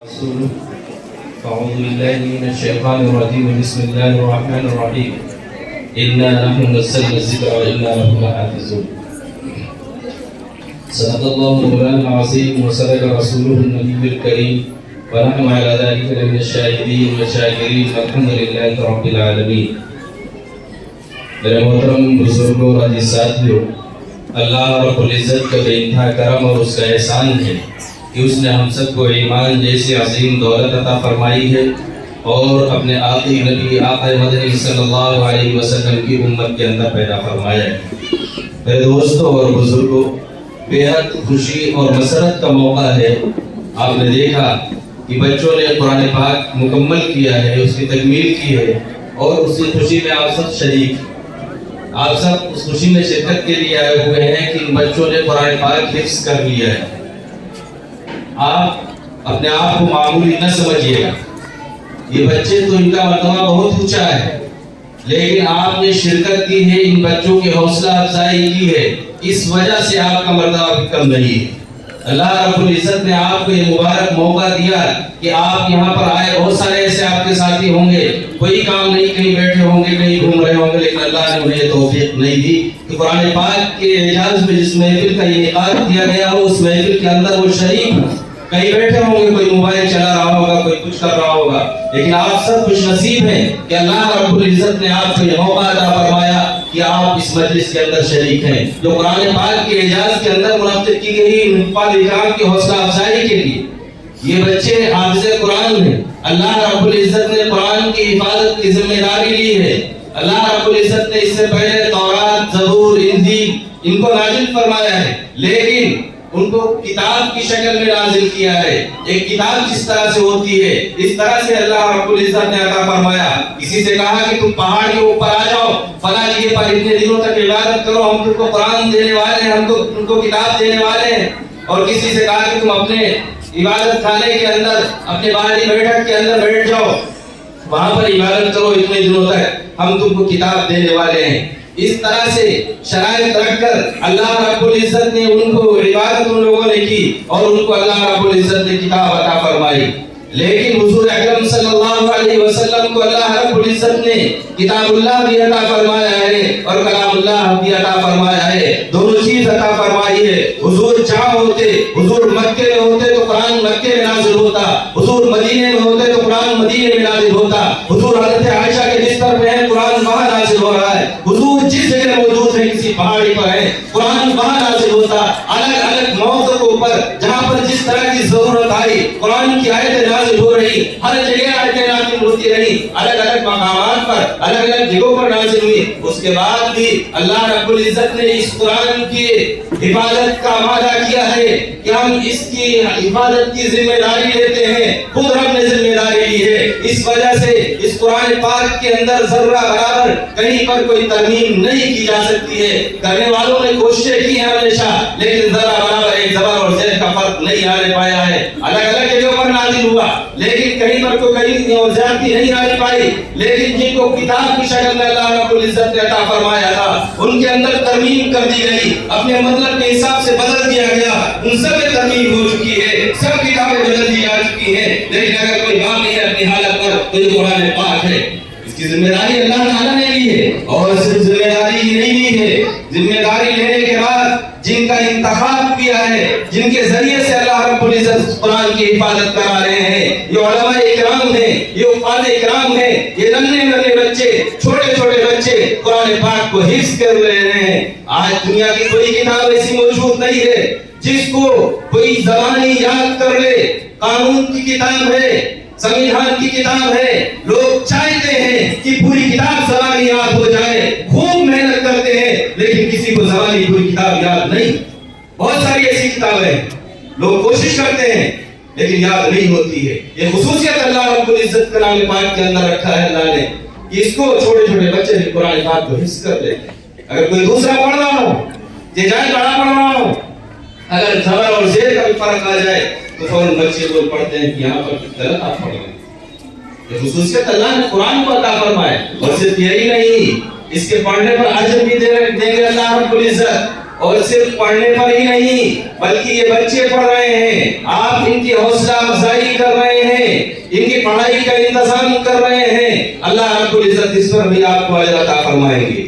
رسوله أعوذ بالله من الشيطان الرجيم بسم الله الرحمن الرحيم إنا نحن نزلنا الذكر وإنا له لحافظون صدق الله مولانا العظيم وصدق رسوله النبي الكريم ونحن على ذلك من الشاهدين والشاكرين والحمد لله رب العالمين. میرے محترم بزرگوں اور عزیز ساتھیوں، اللہ رب العزت کا بے انتہا کرم اور اس کا احسان ہے کہ اس نے ہم سب کو ایمان جیسی عظیم دولت عطا فرمائی ہے اور اپنے آخری نبی آقا مدنی صلی اللہ علیہ وسلم کی امت کے اندر پیدا فرمایا ہے. میرے دوستوں اور بزرگوں، بے حد خوشی اور مسرت کا موقع ہے. آپ نے دیکھا کہ بچوں نے قرآن پاک مکمل کیا ہے، اس کی تکمیل کی ہے اور اسی خوشی میں آپ سب شریک، آپ سب اس خوشی میں شرکت کے لیے آئے ہوئے ہیں کہ ان بچوں نے قرآن پاک حفظ کر لیا ہے. آپ اپنے آپ کو معمولی نہ سمجھیے گا، یہ بچے تو ان کا مرتبہ بہت اونچا ہے، لیکن آپ نے شرکت کی ہے، ان بچوں کی حوصلہ افزائی کی ہے، اس وجہ سے آپ کا مرتبہ بھی کم نہیں ہے. اللہ رب العزت نے آپ کو یہ مبارک موقع دیا کہ آپ یہاں پر آئے. بہت سارے ایسے آپ کے ساتھی ہوں گے، کوئی کام نہیں، کہیں بیٹھے ہوں گے، کہیں گھوم رہے ہوں گے، لیکن اللہ نے انہیں توفیق نہیں دی کہ قرآن پاک کے اعجاز میں جس محفل کا یہ انعقاد کیا گیا ہو اس محفل کے اندر وہ شریک ہوں. کہیں بیٹھے ہوں گے، کوئی موبائل چلا رہا ہوگا، کوئی کچھ کر رہا ہوگا، لیکن آپ سب خوش نصیب ہیں کہ اللہ رب العزت نے آپ کو یہ موقع عطا فرمایا کہ آپ اس مجلس کے اندر شریک ہیں، جو قرآن پاک کے اعجاز کے اندر منعقد کی گئی حفاظ اکرام کی حوصلہ افزائی کے لیے. یہ بچے حافظ قرآن ہیں. اللہ رب العزت نے قرآن کی حفاظت کی ذمہ داری لی ہے. اللہ رب العزت نے اس سے پہلے تورات، زبور، انجیل ان کو نازل فرمایا ہے، لیکن ان کو کتاب کی شکل میں نازل کیا ہے. ایک کتاب جس طرح سے ہوتی ہے اس طرح سے اللہ رب العزت نے عطا فرمایا. کسی سے کہا کہ تم پہاڑ کے اوپر آ جاؤ، فلاں جگہ پر اتنے دنوں تک عبادت کرو، ہم تم کو قرآن دینے والے ہیں، ہم تم کو کتاب دینے والے ہیں. اور کسی سے کہا کہ تم اپنے عبادت خانے کے اندر، اپنے باہری بیٹھک کے اندر بیٹھ جاؤ، وہاں پر عبادت کرو اتنے دنوں تک، ہم تم کو کتاب دینے والے ہیں. اس طرح سے شرائط رکھ کر اللہ رب العزت نے ان کو عبادت ان لوگوں نے کی اور ان کو اللہ رب العزت نے کتاب عطا فرمائی. لیکن حضور اکرم صلی اللہ علیہ وسلم کو اللہ رب العزت نے کتاب اللہ بھی عطا فرمایا ہے اور کلام اللہ بھی عطا فرمایا ہے. دونوں چیز عطا فرمائی ہے. حضور جہاں ہوتے، حضور مکے میں ہوتے تو قرآن مکے میں نازل ہوتا، حضور مدینے میں ہوتے تو قرآن مدینے میں نازل ہوتا، حضور حضرت عائشہ کے بستر پہ ہے، قرآن وہاں نازل ہو رہا ہے، حضور جس جگہ موجود ہے کسی پہاڑی پر ہے، قرآن وہاں نازل ہوتا. الگ الگ موضوعوں پر جہاں پر جس طرح کی ضرورت آئی قرآن کی آیتیں نازل ہو رہی، ہر جگہ آیتیں نازل ہوتی رہی، الگ الگ مقامات پر، الگ الگ جگہوں پر نازل ہوئی. اس کے بعد بھی اللہ رب العزت نے اس قرآن کی حفاظت کا وعدہ کیا ہے کہ ہم اس کی حفاظت کی ذمہ داری لیتے ہیں. خود رب نے ذمہ داری لی ہے. اس وجہ سے اس قرآن پاک کے اندر ذرہ برابر کہیں پر کوئی ترمیم نہیں کی جا سکتی ہے. کرنے والوں نے کوششیں کی ہیں ہمیشہ، لیکن ذرہ برابر ایک زبر اور زیر کا فرق نہیں آنے پایا ہے. الگ الگ جگہوں پر نازل ہوا، لیکن کہیں پر تو کہیں زیادتی نہیں آنے پائی. لیکن جن کو کتاب کی شکل میں اللہ رب العزت نے عطا فرمایا تھا ان کے اندر ترمیم کر دی گئی، اپنے مطلب کے حساب سے بدل دیا گیا. ان سب میں ترمیم ہو چکی ہے، سب کتابیں بدل دی جا چکی ہیں. لیکن اگر کوئی باقی ہے اپنی حالت پر تو یہ قرآن پاک ہے. اس کی ذمہ داری اللہ تعالیٰ نے لی ہے، اور صرف ذمہ داری ہی نہیں لی ہے، ذمہ داری لینے کے بعد جن کا انتخاب کیا ہے، جن کے ذریعے سے اللہ رب العزت قرآن کی حفاظت کرا رہے ہیں، یہ علماء اکرام ہیں، یہ حفاظ اکرام ہیں، یہ ننھے ننھے بچے، چھوٹے چھوٹے بچے قرآن پاک کو حفظ کر رہے ہیں. آج دنیا کی کوئی کتاب ایسی موجود نہیں ہے جس کو کوئی زبانی یاد کر لے. قانون کی کتاب ہے، سنویدھان کی کتاب ہے، لوگ چاہتے ہیں کہ پوری کتاب زبانی یاد ہو جائے، خوب محنت کرتے ہیں، لیکن کسی کو زبانی پوری کتاب یاد نہیں. بہت ساری ایسی کتابیں لوگ کوشش کرتے ہیں لیکن یاد نہیں ہوتی ہے. یہ خصوصیت اللہ رب العزت کلام پاک کے اندر رکھا ہے اللہ نے کہ اس کو چھوٹے چھوٹے بچے بھی قرآن پاک کو حفظ کر لیں. اگر کوئی دوسرا پڑھ رہا ہو، یہ جائے بڑا پڑھ رہا ہو، اگر زبر اور زیر کا بھی فرق آ جائے تو فوراً بچے لوگ پڑھتے ہیں کہ یہاں پر غلط آپ پڑھ رہے ہیں. یہ خصوصیت اللہ نے قرآن کو عطا فرمایا. اور صرف یہی نہیں، اس کے پڑھنے پر اجر بھی دیں گے اللہ رب العزت. اور صرف پڑھنے پر ہی نہیں بلکہ یہ بچے پڑھ رہے ہیں، آپ ان کی حوصلہ افزائی کر رہے ہیں، ان کی پڑھائی کا انتظام کر رہے ہیں، اللہ رب العزت اس پر بھی آپ کو اجر عطا فرمائیں گے۔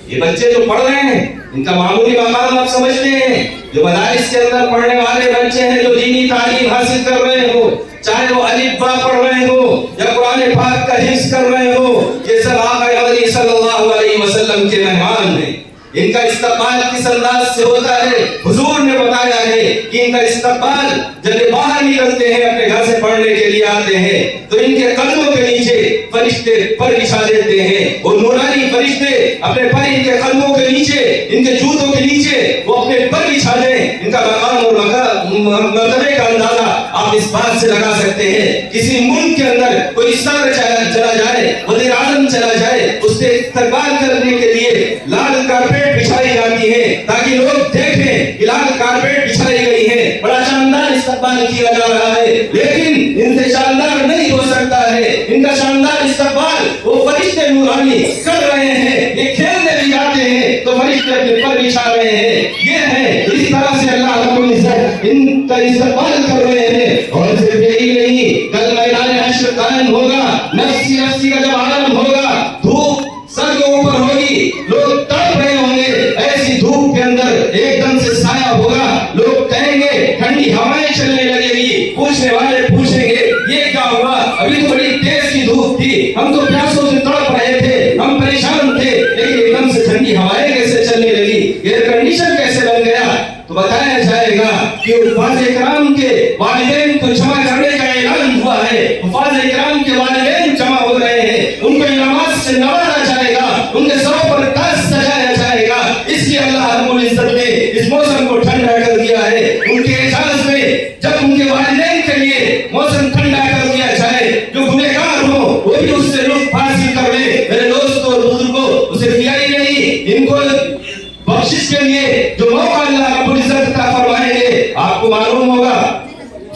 یہ بچے جو پڑھ رہے ہیں ان کا معمولی مقام آپ سمجھتے ہیں، جو مدارس کے اندر پڑھنے والے بچے ہیں جو دینی تعلیم حاصل کر رہے ہو، چاہے وہ الف با پڑھ رہے ہو یا قرآن پاک کا حفظ کر رہے ہو، یہ سب آقا مدنی صلی اللہ علیہ وسلم کے مہمان ہیں۔ ان کا استقبال کس انداز سے ہوتا ہے؟ حضور نے بتایا ہے کہ ان کا استقبال جب یہ باہر نکلتے ہیں اپنے گھر سے پڑھنے کے لیے آتے ہیں تو ان کے قدموں کے نیچے فرشتے پر بچھا دیتے ہیں، وہ نورانی فرشتے اپنے پر ان کے قدموں کے نیچے، ان کے جوتوں کے نیچے وہ اپنے پر بچھا دیں۔ ان کا مقام اور مرتبے کا اندازہ آپ اس بات سے لگا سکتے ہیں، کسی ملک کے اندر کوئی صدر چلا جائے، وزیر اعظم چلا جائے، اس سے استقبال کرنے کے لیے لال کارپیٹ بچھائی جاتی ہے تاکہ لوگ دیکھیں کہ لال کارپیٹ بچھائی گئی ہے، بڑا شاندار استقبال کیا جا رہا ہے، لیکن ان سے شاندار نہیں ہو سکتا ہے۔ ان کا شاندار استقبال وہ فرشتے نورانی کر رہے ہیں، یہ کھیلنے بھی جاتے ہیں تو فرشتے اپنے پر بچھا رہے ہیں، یہ ہے اس طرح سے اللہ رب العزت ان کا استقبال کر رہے ہیں۔ اور صرف یہی نہیں، کل میدان حشر قائم ہوگا، نفسی نفسی کا جب عالم ہوگا، دھوپ سر کے اوپر ہوگی، لوگ تڑپ رہے ہوں گے، ایسی دھوپ کے اندر ایک دم سے سایہ ہوگا، لوگ کہیں گے ٹھنڈی ہوائیں چلنے لگے گی، پوچھنے والے پوچھیں گے یہ کیا ہوا؟ ابھی تو بڑی تیز کی دھوپ تھی، ہم تو پیاسوں سے تڑپ رہے تھے، ہم پریشان تھے، لیکن ایک دم سے ٹھنڈی ہوائیں کیسے چلنے لگی، ایئر کنڈیشن کیسے بن گیا؟ تو بتایا جائے گا کہ حفاظ اکرام کے والدین کو جمع کرنے کا اعلان ہوا ہے، حفاظ اکرام کے والدین جمع ہو رہے ہیں، ان کو انعامات سے نوازا جائے گا، ان کے سروں پر تاج سجایا جائے گا۔ اس لیے اللہ رب العزت نے اس موسم کو ٹھنڈا کر دیا ہے، ان کے اعزاز میں جب ان کے والدین کے لیے موسم ٹھنڈا کر دیا جائے، جو گنہگار ہو وہ بھی اس سے لطف حاصل کر لے۔ میرے دوستوں اور بزرگوں، اسے دیا ہی نہیں، ان کو بخشش کے لیے جو موقع اللہ رب العزت عطا فرمائیں گے، آپ کو معلوم ہوگا،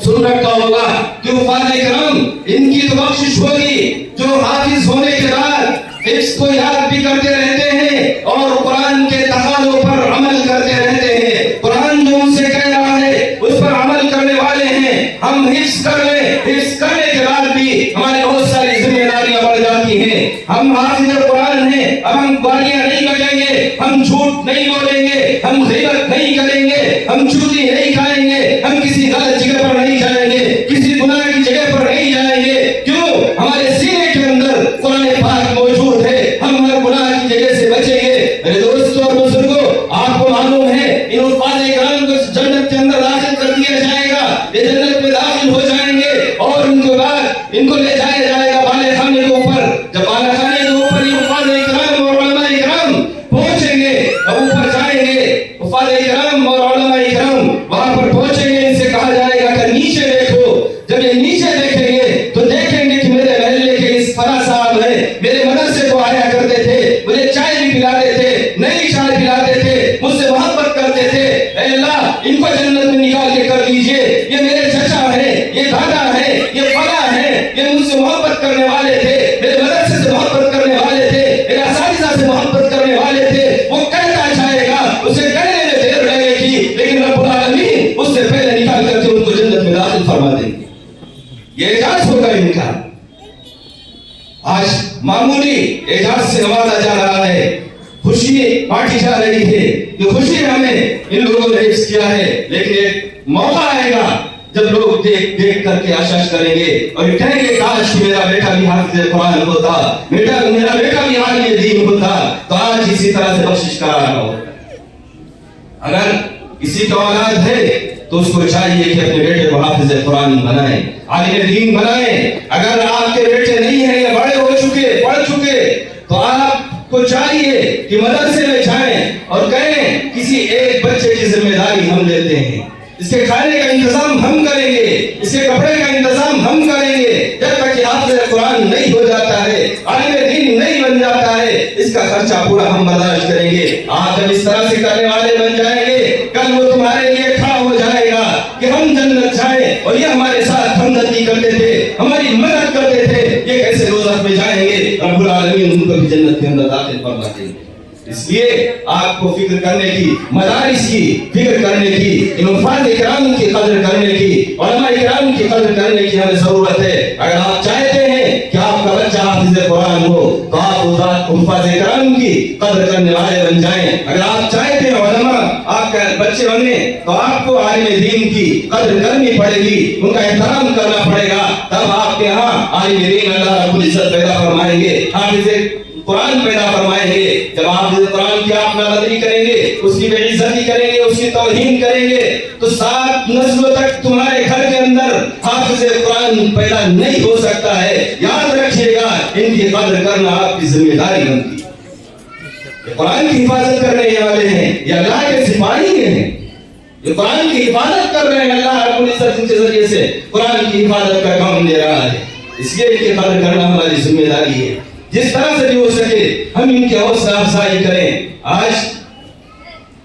سن رکھا ہوگا کہ حفاظ اکرام ان کی تو بخشش ہوگی جو حافظ ہونے کے بعد حفظ کو یاد بھی کرتے رہتے ہیں اور قرآن کے تقاضوں پر عمل کرتے رہتے ہیں۔ قرآن جو ان سے کہہ رہا ہے اس پر عمل کرنے والے ہیں۔ ہم حفظ کر لیں، حفظ کرنے کے بعد بھی ہماری بہت ساری ذمہ داریاں بڑھ جاتی ہیں۔ ہم حافظ قرآن ہیں، اب ہم گالیاں نہیں بجیں گے، ہم جھوٹ نہیں بولیں گے، ہم غیبت نہیں کریں گے، ہم چوری نہیں کھائیں گے، ہم کسی غلط جگہ پر نہیں جائیں گے، کسی گناہ کی جگہ پر نہیں جائیں گے۔ کیوں؟ ہمارے سینے کے اندر قرآن پاک موجود ہے، ہم ہر گناہ کی جگہ سے بچیں گے۔ میرے دوستوں اور بزرگوں، آپ کو معلوم ہے ان حفاظ اکرام کو جنت کے اندر داخل کر دیا جائے گا، یہ جنت میں داخل ہو جائیں گے اور ان کے بعد ان کو لے جایا جائے گا بالے خانے کے اوپر۔ جب بالے خانے کے اوپر یہ حفاظ اکرام اور علماء اکرام پہنچیں گے، اب اوپر جائیں گے، حفاظ اکرام اور علماء اکرام وہاں پر پہنچیں گے، ان سے کہا جائے گا کہ نیچے دیکھو۔ جب یہ نیچے دیکھیں گے تو دیکھیں گے کہ میرے محلے کے اس فرا صاحب ہیں، میرے مدرسے کو آیا کرتے تھے، مجھے چائے بھی پلاتے تھے، نئی چائے پلاتے تھے، مجھ سے محبت کرتے تھے، اے اللہ ان کو جنت میں نکال کے کر دیجئے۔ یہ میرے چچا ہیں، یہ دادا ہیں، یہ فلاں ہیں، یہ مجھ سے محبت کرنے والے تھے، میرے مدرسے سے محبت کرنے والے تھے، میرے اساتذہ سے محبت کرنے والے تھے۔ وہ کہتا جائے گا، اسے کہنے میں دیر لگے گی، لیکن رب العالمین اس سے پہلے نکال کر کے ان کو جنت میں داخل فرما دیں گے۔ یہ اعجاز ہوگا ان کا، آج معمولی اعجاز سے نوازا جا رہا ہے، خوشی بانٹی جا رہی ہے، یہ خوشی ہمیں ان لوگوں نے حفظ کیا ہے، لیکن ایک موقع آئے گا جب لوگ دیکھ دیکھ کر کے آشش کریں گے اور کہیں گے کاش میرا بیٹا بھی حافظ قرآن ہوتا، میرا بیٹا بھی عالم دین ہوتا تو آج اسی طرح سے بخشش کرا رہا ہو۔ اگر کسی کا اولاد ہے تو اس کو چاہیے کہ اپنے بیٹے کو حافظ قرآن بنائیں، عالم دین بنائیں۔ اگر آپ کے بیٹے نہیں ہیں یا بڑے ہو چکے، پڑھ چکے، تو آپ کو چاہیے کہ مدرسے میں جائیں اور کہیں کسی ایک بچے کی ذمہ داری ہم لیتے ہیں، اس کے کھانے کا انتظام ہم کریں گے، اس کے کپڑے کا انتظام ہم کریں گے، جب تک کہ حافظ قرآن نہیں ہو جاتا ہے، عالم دین نہیں بن جاتا ہے، اس کا خرچہ پورا ہم برداشت کریں گے۔ آپ جب اس طرح سے کرنے والے بن جائیں گے، کل وہ تمہارے لیے کھڑا ہو جائے گا کہ ہم جنت جائیں اور یہ ہمارے ساتھ ہمدردی کرتے تھے، ہماری مدد کرتے تھے، یہ کیسے دوزخ میں جائیں گے؟ رب العالمین ان کو بھی جنت کے اندر داخل فرما دیں گے۔ اس لیے آپ کو فکر کرنے کی، مدارس کی فکر کرنے کی، مفاد اکرام کی قدر کرنے کی، علماء اکرام کی قدر کرنے کی ہمیں ضرورت ہے۔ اگر آپ چاہتے ہیں کہ آپ کا بچہ حافظ قرآن ہو تو آپ مفاد اکرام کی قدر کرنے والے بن جائیں۔ اگر آپ چاہتے ہیں علماء آپ کا بچے بنے تو آپ کو عالم دین کی قدر کرنی پڑے گی، ان کا احترام کرنا پڑے گا، تب آپ کے ہاں عالم دین اللہ رب العزت پیدا فرمائیں گے، حافظ قرآن پیدا فرمائیں گے۔ جب آپ قرآن کی آپ ناقدری کریں گے، اس کی بے عزتی کریں گے، اس کی توہین کریں گے، تو 7 نسلوں تک تمہارے گھر کے اندر حافظ قرآن پیدا نہیں ہو سکتا ہے۔ یاد رکھیے گا، ان کی قدر کرنا آپ کی ذمہ داری بنتی ہے۔ یہ قرآن کی حفاظت کرنے والے ہیں، یہ اللہ کے سپاہی ہیں، یہ قرآن کی حفاظت کر رہے ہیں۔ اللہ رب العزت ان کے ذریعے سے قرآن کی حفاظت کا کام دے رہا ہے، اس لیے ان کی قدر کرنا ہماری ذمہ داری ہے۔ جس طرح سے بھی ہو سکے ہم ان کی حوصلہ افزائی کریں۔ آج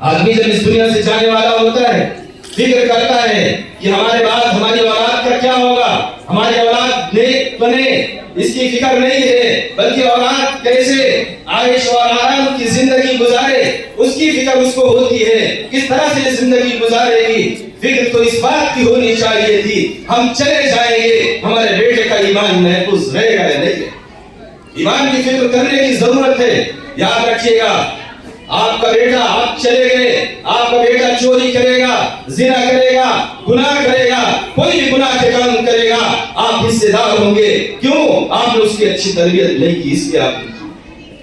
آدمی جب اس دنیا سے جانے والا ہوتا ہے، فکر کرتا ہے کہ ہمارے بعد ہماری اولاد کا کیا ہوگا، ہماری اولاد نیک بنے، اس کی فکر نہیں ہے، بلکہ اولاد کیسے عائش و آرام کی زندگی گزارے اس کی فکر اس کو ہوتی ہے، کس طرح سے زندگی گزارے گی۔ فکر تو اس بات کی ہونی چاہیے تھی ہم چلے جائیں گے، ہمارے بیٹے کا ایمان محفوظ رہے گا یا نہیں۔ ایمان کی فکر کرنے کی ضرورت ہے۔ یاد رکھیے گا، آپ کا بیٹا، آپ چلے گئے، آپ کا بیٹا چوری کرے گا، زنا کرے گا، گناہ کرے گا، کوئی بھی گناہ کے کام کرے گا، آپ حصے دار ہوں گے۔ کیوں؟ آپ نے اس کی اچھی تربیت نہیں کی، اس لیے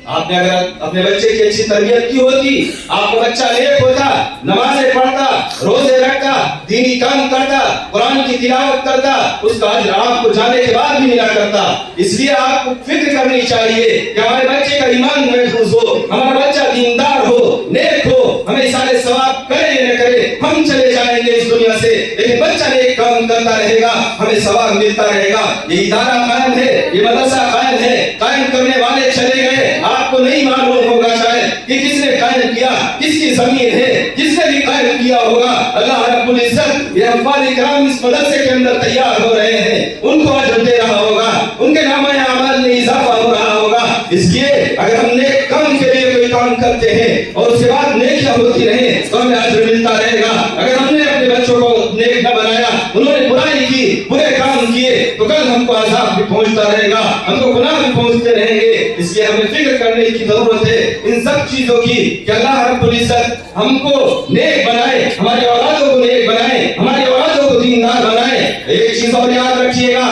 آپ نے اگر اپنے بچے کی اچھی تربیت کی ہوتی، آپ کا بچہ نیک ہوتا، نمازیں پڑھتا، روزے رکھتا، دینی کام کرتا، قرآن کی تلاوت کرتا، اس کا اجر آپ کو جانے کے بعد بھی ملا کرتا۔ اس لیے آپ کو فکر کرنی چاہیے کہ ہمارے بچے کا ایمان محفوظ ہو، ہمارا بچہ دیندار ہو، نیک ہو، ہمیں سارے ثواب کرے یا نہ کرے، ہم چلے جائیں گے اس دنیا سے، لیکن بچہ نیک کام کرتا رہے گا، ہمیں ثواب ملتا رہے گا۔ یہ ادارہ قائم ہے، یہ مدرسہ قائم ہے، قائم کرنے والے چلے گئے، آپ کو نہیں معلوم ہوگا شاید کہ کس نے قائم کیا، کس کی زمین ہے، جس نے بھی قائم کیا ہوگا۔ اللہ رب العزت یہ انفال اکرام اس مدرسے کے اندر تیار ہو رہے ہیں، ان کو اجر دے رہا ہوگا، ان کے نامہ اعمال میں اضافہ ہو رہا ہوگا۔ اس لیے اگر ہم نیک کام کے لیے کوئی کام کرتے ہیں اور اس کے بعد نیکیاں ہوتی رہیں تو ہمیں اجر ملتا رہے گا۔ اگر ہم نے اپنے بچوں کو نیک نہ بنایا، انہوں نے برائی کی، برے کام کیے، تو کل ہم کو عذاب بھی پہنچتا رہے گا، ہم کو گناہ بھی پہنچتے رہیں گے۔ اس لیے ہمیں فکر کرنے کی ضرورت ہے ان سب چیزوں کی کہ اللہ رب العزت ہم کو نیک بنائے، ہمارے اولادوں کو نیک بنائے، ہمارے اولادوں کو دیندار بنائے۔ ایک چیز اور یاد رکھیے گا،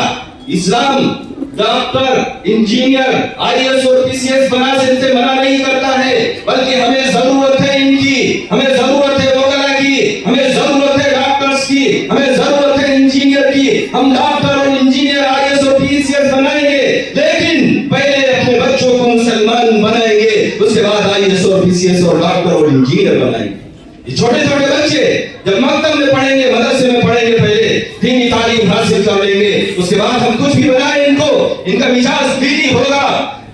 اسلام ڈاکٹر، انجینئر، IAS اور PCS بنانے سے منع نہیں کرتا ہے، بلکہ ہمیں ضرورت ہے ان کی، ہمیں ضرورت ہے وکلا کی، ہمیں ضرورت ہے ڈاکٹرز کی، ہمیں ضرورت ہے انجینئر کی۔ ہم ڈاکٹر اور انجینئر، IAS اور PCS بنائیں گے، لیکن پہلے اپنے بچوں کو مسلمان بنائیں گے، اس کے بعد IAS اور PCS اور ڈاکٹر اور انجینئر بنائیں گے۔ یہ چھوٹے چھوٹے بچے جب مکتب میں پڑھیں گے، مدرسے میں پڑھیں گے، پہلے دینی تعلیم حاصل کر لیں گے، اس کے بعد ہم کچھ بھی بنائیں ان کو، ان کا مزاج دینی ہوگا،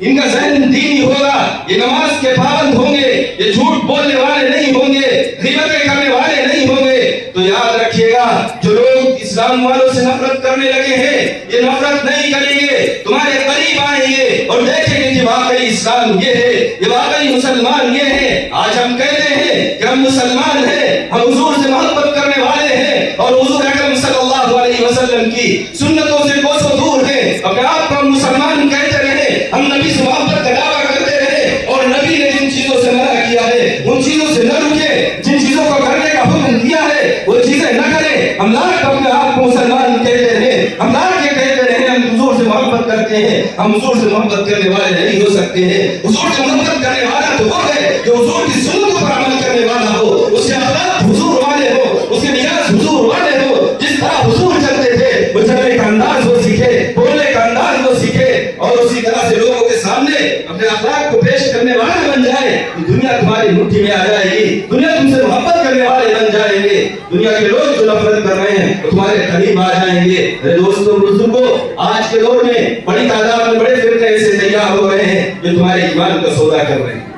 ان کا ذہن دینی ہوگا، یہ نماز کے پابند ہوں گے، یہ جھوٹ بولنے والے نہیں ہوں گے، غیبتیں کرنے والے نہیں ہوں گے۔ تو یاد رکھیے گا، جو لوگ اسلام والوں سے نفرت کرنے لگے ہیں، یہ نفرت نہیں کریں گے، تمہارے قریب آئیں گے اور دیکھیں گے کہ واقعی اسلام یہ ہے، یہ واقعی مسلمان یہ ہے۔ آج ہم کہتے ہیں کہ ہم مسلمان ہیں، ہم حضور سے محبت کرنے والے ہیں اور حضور اکرم صلی اللہ علیہ وسلم کی سنتوں سے کوسوں دور ہیں، اپنے آپ کو ہم مسلمان کہتے رہے، ہم نبی سے محبت کا دعویٰ کرتے رہے، اور نبی نے جن چیزوں سے منع کیا ہے ان چیزوں سے نہ رکے، جن چیزوں کو کرنے کا حکم دیا ہے وہ چیزیں نہ کریں۔ ہم لاکھ اپنے آپ کو مسلمان کہتے رہے، ہم لاکھ یہ کہتے رہے ہم حضور سے محبت کرتے ہیں، ہم حضور سے محبت کرنے والے نہیں ہو سکتے ہیں۔ حضور سے محبت کرنے والا تو وہ ہے جو حضور کی سنتوں پر عمل کرنے والا ہو، اس کے اخلاق حضور والے ہو، اس کے مزاج حضور والے ہو، جس طرح حضور چلتے تھے وہ چلنے کا انداز وہ سیکھے، بولنے کا انداز وہ سیکھے، اور اسی طرح سے لوگوں کے سامنے اپنے اخلاق کو پیش کرنے والا بن جائے۔ دنیا تمہاری مٹھی میں آ جائے گی، دنیا تم سے محبت کرنے والے بن جائیں گے۔ دنیا کے لوگ جو نفرت کر رہے ہیں وہ تمہارے قریب آ جائیں گے۔ میرے دوستوں بزرگوں، آج کے دور میں بڑی تعداد میں بڑے فرقے ایسے تیار ہو رہے ہیں جو تمہارے ایمان کا سودا کر رہے ہیں۔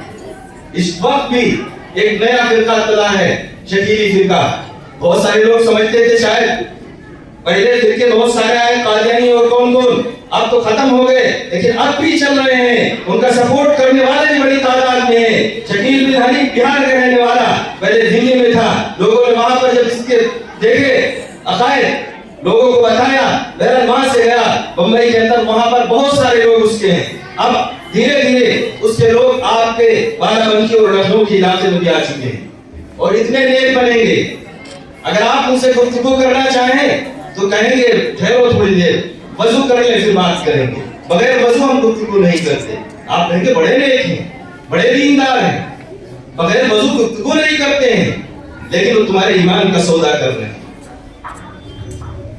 اس وقت بھی ایک نیا فرقہ طلع ہے، شکیلی فرقہ۔ بہت سارے لوگ سمجھتے تھے شاید پہلے فرقے بہت سارے آئے، قادیانی اور کون کون، اب تو ختم ہو گئے لیکن اب بھی چل رہے ہیں. ان کا سپورٹ کرنے والے بھی بڑی تعداد میں ہیں. شکیل بن حنیف بہار کا رہنے والا پہلے دلی میں تھا. لوگوں نے وہاں پر جب اس کے دیکھے عقائد لوگوں کو بتایا, بہرحال وہاں سے گیا بمبئی کے اندر, وہاں پر بہت سارے لوگ اس کے ہیں. اب دھیرے دھیرے اس کے لوگ آپ کے بارہ بنکی اور لکھنؤ کے علاقے میں بھی آ چکے ہیں اور اتنے نیک بنیں گے. اگر آپ ان سے گفتگو کرنا چاہیں تو کہیں گے ٹھہرو تھوڑی دیر, وضو کر لیں پھر بات کریں گے. بغیر وضو ہم گفتگو نہیں کرتے. آپ کہیں گے بڑے نیک ہیں, بڑے دیندار ہیں, بغیر وضو گفتگو نہیں کرتے ہیں, لیکن وہ تمہارے ایمان کا سودا کر رہے ہیں.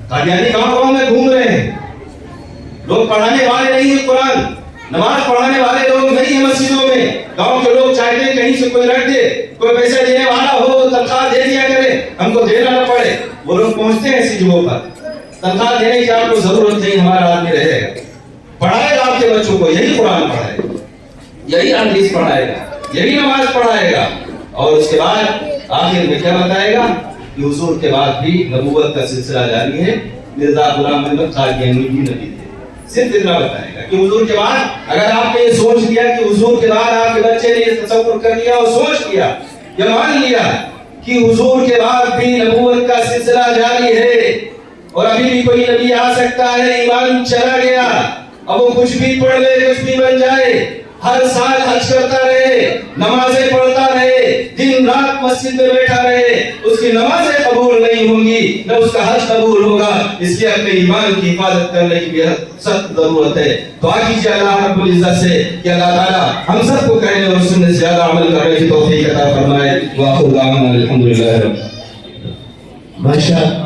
قادیانی گاؤں میں گھوم رہے ہیں, لوگ پڑھانے والے نہیں ہیں, قرآن نماز پڑھانے والے لوگ نہیں ہیں مسجدوں میں. گاؤں کے لوگ چاہتے ہیں کہیں سے کوئی رکھ دے, کوئی پیسہ دینے والا ہو تنخواہ دے دیا کرے, ہم کو دینا نہ پڑے. وہ لوگ پہنچتے ہیں ایسی جگہوں پر, تنخواہ دینے کی آپ کو ضرورت نہیں, ہمارا آدمی رہے گا, پڑھائے گا آپ کے بچوں کو, یہی قرآن پڑھائے گا, یہی حدیث پڑھائے گا, یہی نماز پڑھائے گا. اور اس کے بعد آخر میں کیا بتائے گا کہ حضور کے بعد بھی نبوت کا سلسلہ جاری ہے. مرزا غلام احمد قادیانی بھی نبی تھے. صرف اتنا بتائے گا کہ حضور کے بعد, اگر آپ نے یہ سوچ لیا کہ حضور کے بعد آپ کے بچے نے یہ تصور کر لیا اور سوچ لیا یا مان لیا کہ حضور کے بعد بھی نبوت کا سلسلہ جاری ہے اور ابھی بھی کوئی نبی آ سکتا ہے, ایمان چلا گیا, اب وہ کچھ بھی پڑھ لے, کچھ بھی بن جائے, ہر سال حج کرتا رہے, نمازیں پڑھتا رہے, دن رات مسجد میں بیٹھا رہے, اس کی نمازیں قبول نہیں ہوں گی, نہ اس کا حج قبول ہوگا. اس لیے اپنے ایمان کی حفاظت کرنے کی بہت سخت ضرورت ہے. دعا کیجیے اللہ رب العزت سے کہ اللہ تعالیٰ ہم سب کو کہنے اور سننے سے زیادہ عمل کرنے کی توفیق عطا فرمائے. وآخر دعوانا الحمدللہ. ماشاء